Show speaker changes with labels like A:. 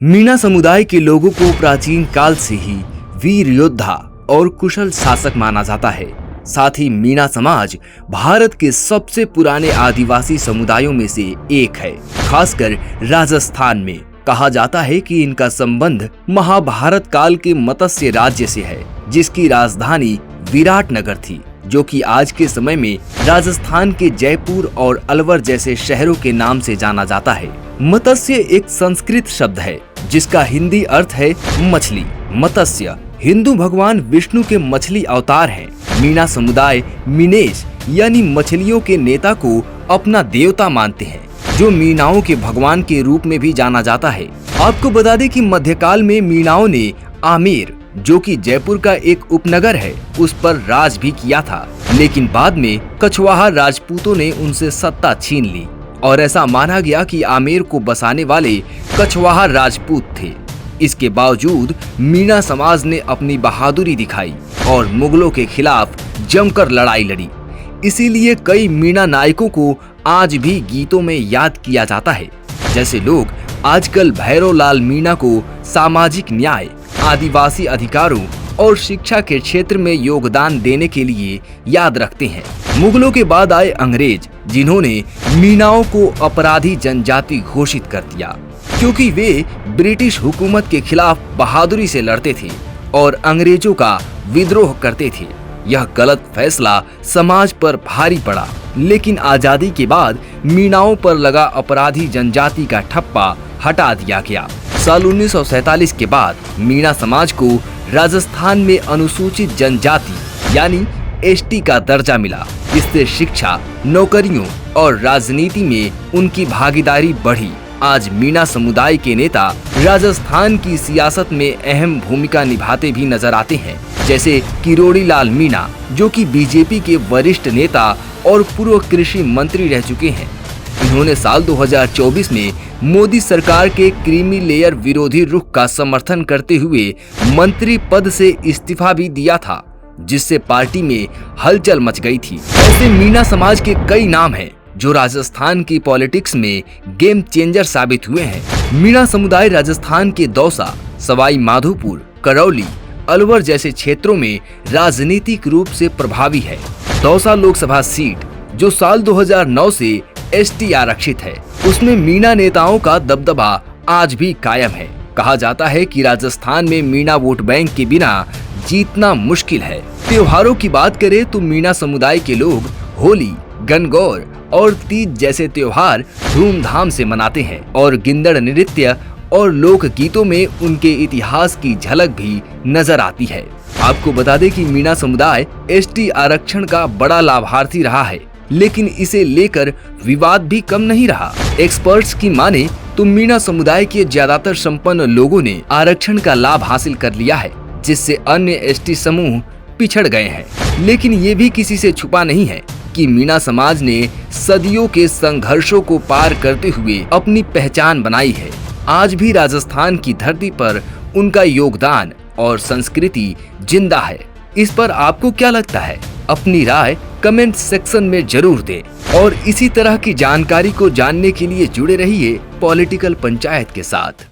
A: मीणा समुदाय के लोगों को प्राचीन काल से ही वीर योद्धा और कुशल शासक माना जाता है। साथ ही मीणा समाज भारत के सबसे पुराने आदिवासी समुदायों में से एक है। खासकर राजस्थान में कहा जाता है कि इनका संबंध महाभारत काल के मत्स्य राज्य से है, जिसकी राजधानी विराटनगर थी, जो कि आज के समय में राजस्थान के जयपुर और अलवर जैसे शहरों के नाम से जाना जाता है। मत्स्य एक संस्कृत शब्द है जिसका हिंदी अर्थ है मछली। मत्स्य हिंदू भगवान विष्णु के मछली अवतार हैं। मीणा समुदाय मीनेश यानी मछलियों के नेता को अपना देवता मानते हैं, जो मीणाओं के भगवान के रूप में भी जाना जाता है। आपको बता दें कि मध्यकाल में मीणाओं ने आमेर, जो कि जयपुर का एक उपनगर है, उस पर राज भी किया था, लेकिन बाद में कछवाहा राजपूतों ने उनसे सत्ता छीन ली और ऐसा माना गया कि आमेर को बसाने वाले कछवाहा राजपूत थे। इसके बावजूद मीणा समाज ने अपनी बहादुरी दिखाई और मुगलों के खिलाफ जमकर लड़ाई लड़ी। इसीलिए कई मीणा नायकों को आज भी गीतों में याद किया जाता है। जैसे लोग आजकल भैरव लाल मीणा को सामाजिक न्याय, आदिवासी अधिकारों और शिक्षा के क्षेत्र में योगदान देने के लिए याद रखते हैं। मुगलों के बाद आए अंग्रेज, जिन्होंने मीणाओं को अपराधी जनजाति घोषित कर दिया, क्योंकि वे ब्रिटिश हुकूमत के खिलाफ बहादुरी से लड़ते थे और अंग्रेजों का विद्रोह करते थे। यह गलत फैसला समाज पर भारी पड़ा, लेकिन आजादी के बाद मीणाओं पर लगा अपराधी जनजाति का ठप्पा हटा दिया गया। साल 1947 के बाद मीणा समाज को राजस्थान में अनुसूचित जनजाति यानी एसटी का दर्जा मिला। इससे शिक्षा, नौकरियों और राजनीति में उनकी भागीदारी बढ़ी। आज मीणा समुदाय के नेता राजस्थान की सियासत में अहम भूमिका निभाते भी नजर आते हैं, जैसे किरोड़ी लाल मीणा, जो कि बीजेपी के वरिष्ठ नेता और पूर्व कृषि मंत्री रह चुके हैं। इन्होंने साल 2024 में मोदी सरकार के क्रीमी लेयर विरोधी रुख का समर्थन करते हुए मंत्री पद से इस्तीफा भी दिया था, जिससे पार्टी में हलचल मच गई थी। ऐसे मीणा समाज के कई नाम हैं जो राजस्थान की पॉलिटिक्स में गेम चेंजर साबित हुए हैं। मीणा समुदाय राजस्थान के दौसा, सवाई माधोपुर, करौली, अलवर जैसे क्षेत्रों में राजनीतिक रूप से प्रभावी है। दौसा लोकसभा सीट, जो साल 2009 से एसटी आरक्षित है, उसमें मीणा नेताओं का दबदबा आज भी कायम है। कहा जाता है कि राजस्थान में मीणा वोट बैंक के बिना जीतना मुश्किल है। त्योहारों की बात करें तो मीणा समुदाय के लोग होली, गणगौर और तीज जैसे त्योहार धूमधाम से मनाते हैं और गिंदड़ नृत्य और लोक गीतों में उनके इतिहास की झलक भी नजर आती है। आपको बता दें कि मीणा समुदाय एसटी आरक्षण का बड़ा लाभार्थी रहा है, लेकिन इसे लेकर विवाद भी कम नहीं रहा। एक्सपर्ट्स की माने तो मीणा समुदाय के ज्यादातर संपन्न लोगों ने आरक्षण का लाभ हासिल कर लिया है, जिससे अन्य एसटी समूह पिछड़ गए हैं। लेकिन ये भी किसी से छुपा नहीं है कि मीणा समाज ने सदियों के संघर्षों को पार करते हुए अपनी पहचान बनाई है। आज भी राजस्थान की धरती पर उनका योगदान और संस्कृति जिंदा है। इस पर आपको क्या लगता है? अपनी राय कमेंट सेक्शन में जरूर दें और इसी तरह की जानकारी को जानने के लिए जुड़े रहिए पॉलिटिकल पंचायत के साथ।